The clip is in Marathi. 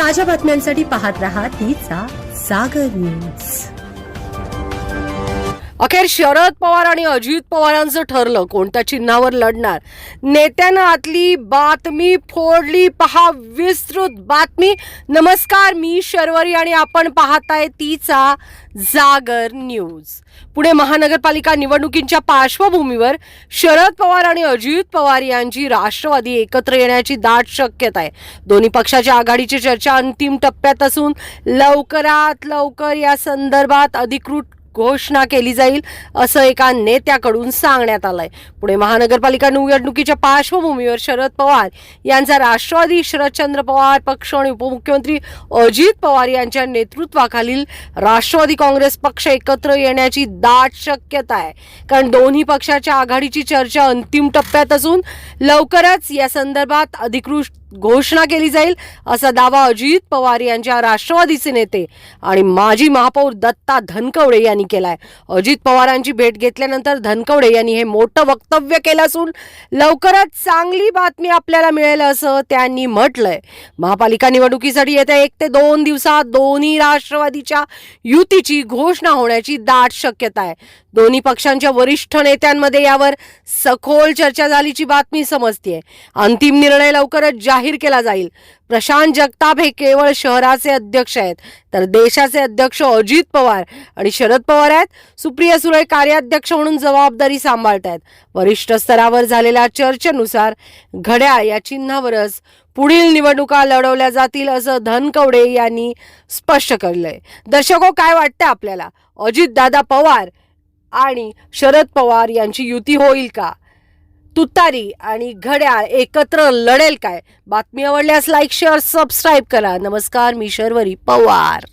ताज्या बातम्यांसाठी पाहत रहा तिचा सागर न्यूज। अखेर शरद पवार आणि अजित पवारांचं ठरलं कोणत्या चिन्हावर लढणार। नेत्यानं आतली बातमी फोडली, पहा विस्तृत बातमी। नमस्कार, मी शर्वरी आणि आपण पाहताय तिचा जागर न्यूज। पुणे महानगरपालिका निवडणुकींच्या पार्श्वभूमीवर शरद पवार आणि अजित पवार यांची राष्ट्रवादी एकत्र येण्याची दाट शक्यता आहे। दोन्ही पक्षाच्या आघाडीची चर्चा अंतिम टप्प्यात असून लवकरात लवकर या संदर्भात अधिकृत घोषणा केली जाईल असं एका नेत्याकडून सांगण्यात आलंय। पुणे महानगरपालिका निवडणुकीच्या पार्श्वभूमीवर शरद पवार यांचा राष्ट्रवादी, शरदचंद्र पवार पक्ष आणि उपमुख्यमंत्री अजित पवार यांच्या नेतृत्वाखालील राष्ट्रवादी काँग्रेस पक्ष एकत्र येण्याची दाट शक्यता आहे। कारण दोन्ही पक्षाच्या आघाडीची चर्चा अंतिम टप्प्यात असून लवकरच या संदर्भात अधिकृत घोषणा केली जाईल असा दावा अजित पवार यांच्या राष्ट्रवादीचे नेते आणि माजी महापौर दत्ता धनकवडे यांनी केलाय। अजित पवारांची भेट घेतल्यानंतर धनकवडे यांनी हे मोठं वक्तव्य केलं असून लवकरच चांगली बातमी आपल्याला मिळेल असं त्यांनी म्हटलंय। महापालिका निवडणुकीसाठी येत्या 1 ते 2 दिवसात दोन्ही राष्ट्रवादीच्या युतीची घोषणा होण्याची दाट शक्यता आहे। दोन्ही पक्षांच्या वरिष्ठ नेत्यांमध्ये यावर सखोल चर्चा झाल्याची बातमी समजते। अंतिम निर्णय लवकरच जाहीर केला जाईल। प्रशांत जगताप हे केवळ शहराचे अध्यक्ष आहेत, तर देशाचे अध्यक्ष अजित पवार आणि शरद पवार आहेत। सुप्रिया सुळे कार्याध्यक्ष म्हणून जबाबदारी सांभाळतात। वरिष्ठ स्तरावर झालेल्या चर्चेनुसार घड्याळ या चिन्हावरच पुढील निवडणुका लढवल्या जातील असं धनकवडे यांनी स्पष्ट केलंय। दर्शको, काय वाटतं आपल्याला? अजित दादा पवार आणि शरद पवार यांची युती होईल का? तुतारी आणि घड्याळ एकत्र लढेल काय? बातमी आवडल्यास लाईक, शेअर, सबस्क्राईब करा। नमस्कार, मी शर्वरी पवार।